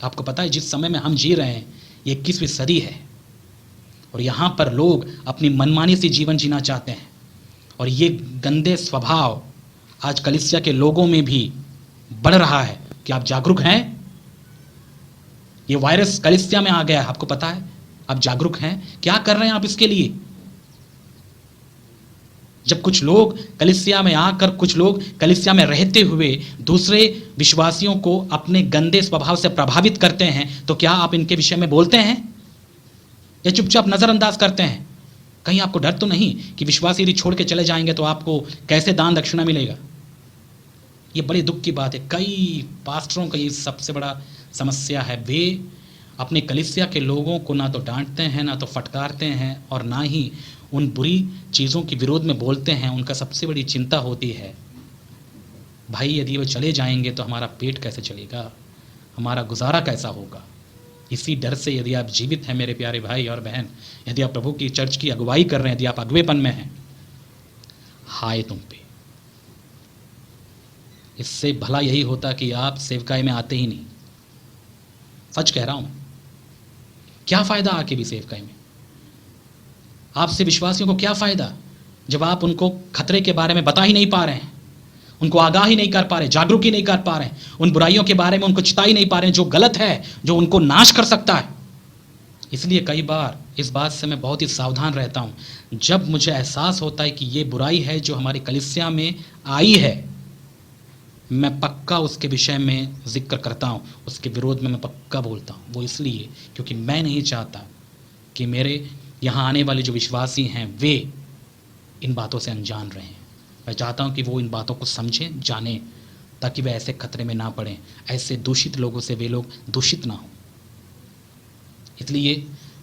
आपको पता है जिस समय में हम जी रहे हैं ये 21वीं सदी है और यहाँ पर लोग अपनी मनमानी से जीवन जीना चाहते हैं और ये गंदे स्वभाव आज कलीसिया के लोगों में भी बढ़ रहा है। कि आप जागरूक हैं? ये वायरस कलीसिया में आ गया है, आपको पता है? आप जागरूक हैं? क्या कर रहे हैं आप इसके लिए? जब कुछ लोग कलीसिया में आकर, कुछ लोग कलीसिया में रहते हुए दूसरे विश्वासियों को अपने गंदे स्वभाव से प्रभावित करते हैं, तो क्या आप इनके विषय में बोलते हैं या चुपचाप नजरअंदाज करते हैं? कहीं आपको डर तो नहीं कि विश्वासी यदि छोड़ के चले जाएंगे तो आपको कैसे दान दक्षिणा मिलेगा? ये बड़ी दुख की बात है। कई पास्टरों का ये सबसे बड़ा समस्या है। वे अपने कलीसिया के लोगों को ना तो डांटते हैं, ना तो फटकारते हैं और ना ही उन बुरी चीज़ों के विरोध में बोलते हैं। उनका सबसे बड़ी चिंता होती है, भाई यदि वो चले जाएंगे तो हमारा पेट कैसे चलेगा, हमारा गुजारा कैसा होगा। इसी डर से यदि आप जीवित हैं मेरे प्यारे भाई और बहन, यदि आप प्रभु की चर्च की अगुवाई कर रहे हैं, यदि आप अगुवेपन में हैं, हाय तुम पे। इससे भला यही होता कि आप सेवकाई में आते ही नहीं। सच कह रहा हूं। क्या फ़ायदा आके भी सेवकाई में? आपसे विश्वासियों को क्या फ़ायदा जब आप उनको खतरे के बारे में बता ही नहीं पा रहे हैं, उनको आगाह ही नहीं कर पा रहे, जागरूक ही नहीं कर पा रहे, उन बुराइयों के बारे में उनको चिता ही नहीं पा रहे जो गलत है, जो उनको नाश कर सकता है। इसलिए कई बार इस बात से मैं बहुत ही सावधान रहता हूं। जब मुझे एहसास होता है कि ये बुराई है जो हमारी कलीसिया में आई है, मैं पक्का उसके विषय में जिक्र करता हूं, उसके विरोध में मैं पक्का बोलता हूं। वो इसलिए क्योंकि मैं नहीं चाहता कि मेरे यहाँ आने वाले जो विश्वासी हैं वे इन बातों से अनजान रहें। मैं चाहता हूं कि वो इन बातों को समझें, जानें, ताकि वे ऐसे खतरे में ना पड़ें, ऐसे दूषित लोगों से वे लोग दूषित ना हों। इसलिए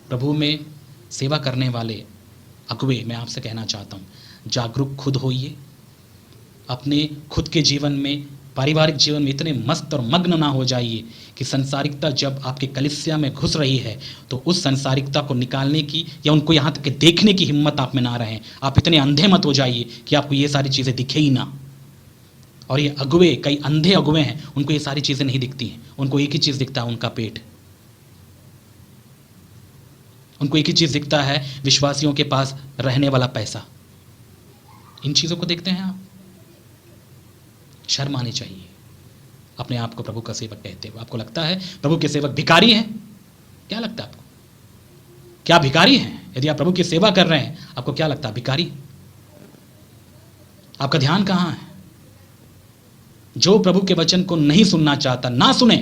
प्रभु में सेवा करने वाले अगुवे, मैं आपसे कहना चाहता हूँ, जागरूक खुद होइए। अपने खुद के जीवन में, पारिवारिक जीवन में इतने मस्त और मग्न ना हो जाइए कि संसारिकता जब आपके कलीसिया में घुस रही है तो उस संसारिकता को निकालने की या उनको यहाँ तक देखने की हिम्मत आप में ना रहें। आप इतने अंधे मत हो जाइए कि आपको ये सारी चीज़ें दिखे ही ना। और ये अगुवे, कई अंधे अगुवे हैं, उनको ये सारी चीज़ें नहीं दिखती हैं। उनको एक ही चीज़ दिखता है, उनका पेट। उनको एक ही चीज़ दिखता है, विश्वासियों के पास रहने वाला पैसा। इन चीज़ों को देखते हैं आप। शर्म आनी चाहिए अपने आप को प्रभु का सेवक कहते हुए। आपको लगता है प्रभु के सेवक भिखारी हैं? क्या लगता है आपको? क्या भिखारी हैं? यदि आप प्रभु की सेवा कर रहे हैं, आपको क्या लगता है भिखारी? आपका ध्यान कहाँ है? जो प्रभु के वचन को नहीं सुनना चाहता ना सुने,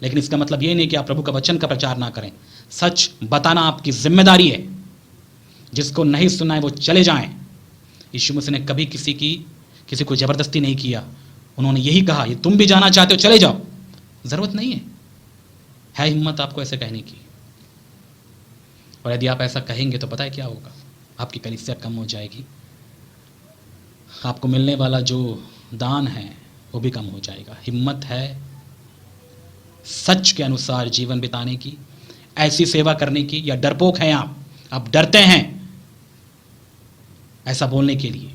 लेकिन इसका मतलब ये नहीं कि आप प्रभु का वचन का प्रचार ना करें। सच बताना आपकी जिम्मेदारी है। जिसको नहीं सुना है वो चले जाएं। यीशु मसीह ने कभी किसी को जबरदस्ती नहीं किया। उन्होंने यही कहा, ये तुम भी जाना चाहते हो चले जाओ, जरूरत नहीं है हिम्मत आपको ऐसे कहने की। और यदि आप ऐसा कहेंगे तो पता है क्या होगा? आपकी कलीसिया कम हो जाएगी, आपको मिलने वाला जो दान है वो भी कम हो जाएगा। हिम्मत है सच के अनुसार जीवन बिताने की, ऐसी सेवा करने की, या डरपोक हैं आप डरते हैं ऐसा बोलने के लिए?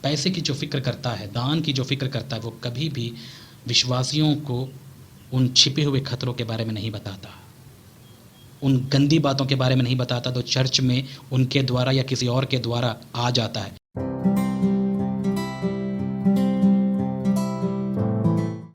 पैसे की जो फिक्र करता है, दान की जो फिक्र करता है, वो कभी भी विश्वासियों को उन छिपे हुए खतरों के बारे में नहीं बताता, उन गंदी बातों के बारे में नहीं बताता तो चर्च में उनके द्वारा या किसी और के द्वारा आ जाता है।